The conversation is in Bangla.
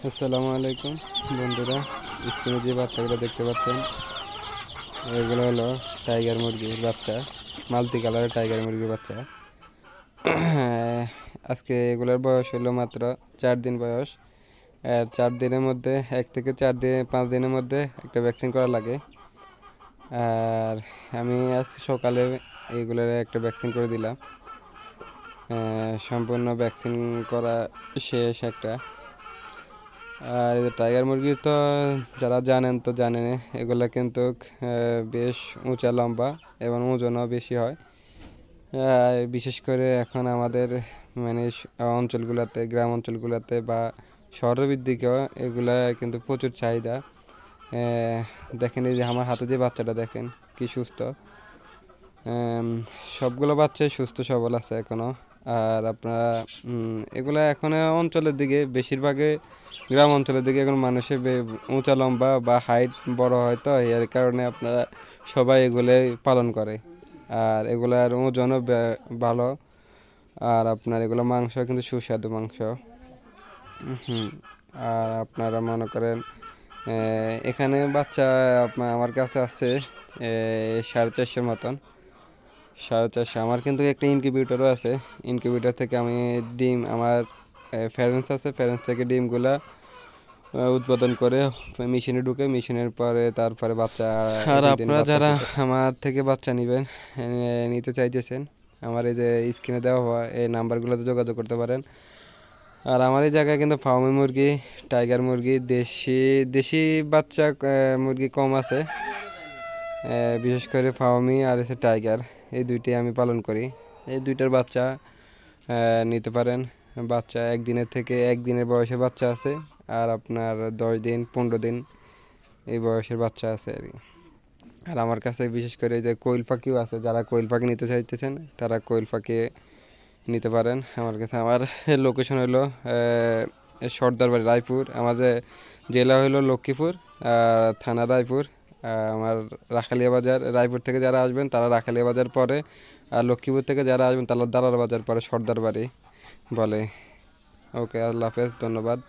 আসসালামু আলাইকুম বন্ধুরা, স্ক্রিনে যে বাচ্চাগুলো দেখতে পাচ্ছেন এগুলো হলো টাইগার মুরগির বাচ্চা, মাল্টি কালারের টাইগার মুরগির বাচ্চা। আজকে এগুলোর বয়স হলো মাত্র 4 দিন বয়স। আর 4 দিনের মধ্যে 1 থেকে 4 দিন 5 দিনের মধ্যে একটা ভ্যাকসিন করা লাগে। আর আমি আজকে সকালে এগুলোর একটা ভ্যাকসিন করে দিলাম। সম্পূর্ণ ভ্যাকসিন করা শেষ একটা। আর টাইগার মুরগি তো যারা জানেন তো জানেন, এগুলা কিন্তু বেশ উঁচা লম্বা এবং ওজনও বেশি হয়। আর বিশেষ করে এখন আমাদের মানে অঞ্চলগুলোতে, গ্রাম অঞ্চলগুলোতে বা শহরের দিকেও এগুলা কিন্তু প্রচুর চাহিদা। দেখেন এই যে আমার হাতে যে বাচ্চাটা দেখেন কি সুস্থ। সবগুলো বাচ্চাই সুস্থ সবল আছে এখনো। আর আপনারা এগুলা এখন অঞ্চলের দিকে বেশিরভাগে, গ্রাম অঞ্চলের দিকে এখন মানুষের উঁচা লম্বা বা হাইট বড় হয়, তো এর কারণে আপনারা সবাই এগুলোই পালন করে। আর এগুলার ওজনও ভালো। আর আপনার এগুলো মাংস কিন্তু সুস্বাদু মাংস। আর আপনারা মনে করেন এখানে বাচ্চা আমার কাছে আছে 450 মতন। 450 আমার কিন্তু একটা ইনকিউবেটরও আছে। ইনকিউবেটর থেকে আমি ডিম, আমার ফ্যারেন্স আছে, ফ্যারেন্স থেকে ডিমগুলা উৎপাদন করে মেশিনে ঢুকে, মেশিনের পরে তারপরে বাচ্চা। আর আপনারা যারা আমার থেকে বাচ্চা নিতে চাইতেছেন, আমার এই যে স্ক্রিনে দেওয়া হওয়া এই নাম্বারগুলোতে যোগাযোগ করতে পারেন। আর আমার এই জায়গায় কিন্তু ফার্মি মুরগি, টাইগার মুরগি, দেশি দেশি বাচ্চা মুরগি কম আছে। বিশেষ করে ফার্মি আর এসে টাইগার, এই দুইটি আমি পালন করি। এই দুইটার বাচ্চা নিতে পারেন। বাচ্চা 1 দিনের বয়সে বাচ্চা আছে। আর আপনার 10 দিন 15 দিন এই বয়সের বাচ্চা আছে আর কি। আর আমার কাছে বিশেষ করে যে কোয়েল পাখিও আছে, যারা কোয়েল পাখি নিতে চাইতেছেন তারা কোয়েল পাখি নিতে পারেন আমার কাছে। আমার লোকেশন হলো সর্দারবাড়ি, রায়পুর। আমাদের জেলা হলো লক্ষ্মীপুর, থানা রায়পুর। আমার রাখালিয়া বাজার, রায়পুর থেকে যারা আসবেন তারা রাখালিয়া বাজার পরে, আর লক্ষ্মীপুর থেকে যারা আসবেন তারা দালার বাজার পরে সর্দারবাড়ি বলে। ওকে, আল্লাহ হাফেজ, ধন্যবাদ।